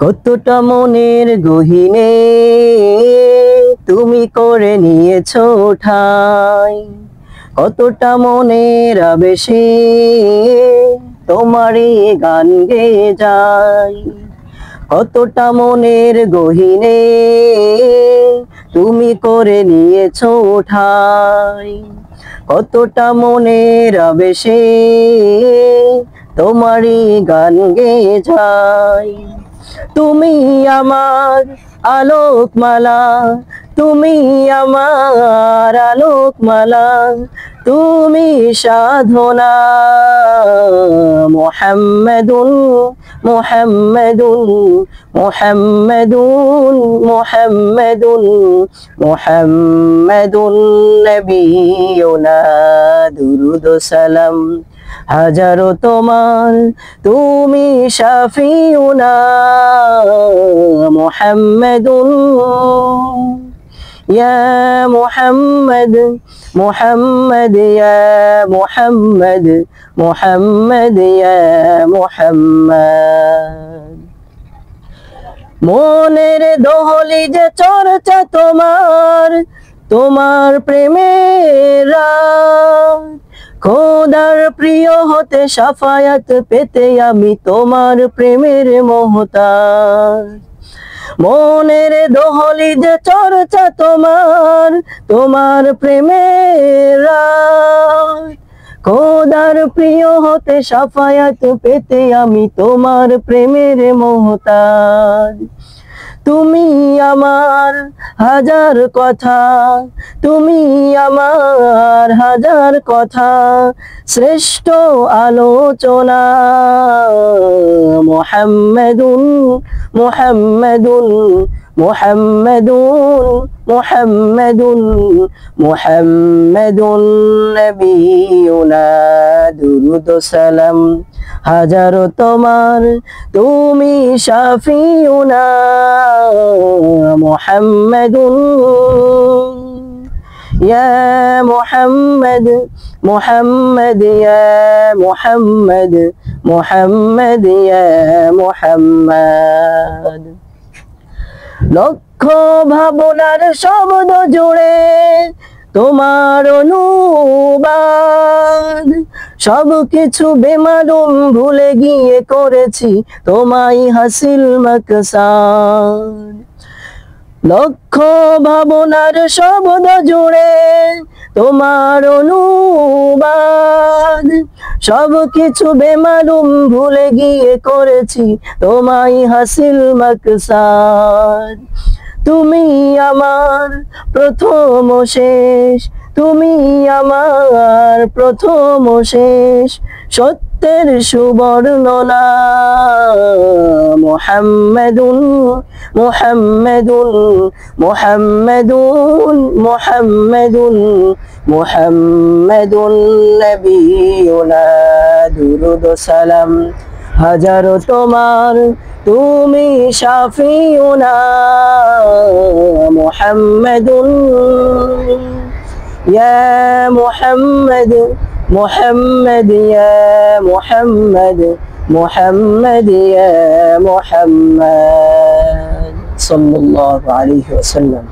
কতটা মনের গহীনে তুমি করে নিয়েছো ঠাই, কতটা মনের আবেশে তোমারই গান গেয়ে যাই। কতটা মনের গহীনে তুমি করে নিয়েছো ঠাই, কতটা মনের আবেশে তোমারই গান গেয়ে যাই। তুমি আমার আলোকমালা, তুমি আমার আলোকমালা, তুমি সাধনা। মুহাম্মাদুন মুহাম্মাদুন মুহাম্মাদুন মুহাম্মাদুন মুহাম্মাদুন নবিয়ুনা, দুরুদ সালাম হাজারো তোমার, তুমি শাফিউনা। মুহাম্মাদুন ইয়া মুহাম্মদ, মুহাম্মদ ইয়া মুহাম্মদ, মুহাম্মদ ইয়া মুহাম্মদ। মনের দহলিজে চর্চা তোমার, তোমার প্রেমের রাত। খোদার প্রিয় হতে শাফায়াত পেতে আমি তোমার প্রেমের মোহতাজ। মনের দহলিজে চর্চা তোমার, তোমার প্রেমের রাত। খোদার প্রিয় হতে শাফায়াত পেতে আমি তোমার প্রেমের মোহতাজ। তুমি আমার হাজার কথা, তুমি আমার হাজার কথা, শ্রেষ্ঠ আলোচনা। মুহাম্মাদুন মুহাম্মাদুন মুহাম্মাদুন মুহাম্মাদুন মুহাম্মাদুন নবিয়ুনা, দুরুদ সালাম হাজারো তোমার, তুমি শাফিউনা। মুহাম্মাদুন ইয়া মুহাম্মদ, মুহাম্মদ ইয়া মুহাম্মদ, মুহাম্মদ ইয়া মুহাম্মদ। লক্ষ ভাবনার শব্দ জুড়ে তোমার অনুবাদ, সব কিছু বেমালুম ভুলে গিয়ে করেছি তোমায় হাসিল মাকসাদ। লক্ষ ভাবনার শব্দ জুড়ে তোমার অনুবাদ, সব কিছু বেমালুম ভুলে গিয়ে করেছি তোমায় হাসিল মাকসাদ। তুমি আমার প্রথম শেষ, তুমি আমার প্রথম শেষ, সত্যের সুবর্ণনা। মুহাম্মাদুন মুহাম্মাদুন মুহাম্মাদুন মুহাম্মাদুন মুহাম্মাদুন নবিয়ুনা, দুরুদ সালাম হাজারো তোমার, তুমি শাফিউনা। মুহাম্মাদুন ইয়া মুহাম্মদ, মুহাম্মদ ইয়া মুহাম্মদ, মুহাম্মদ ইয়া মুহাম্মদ সাল্লাল্লাহু আলাইহি ওয়াসাল্লাম।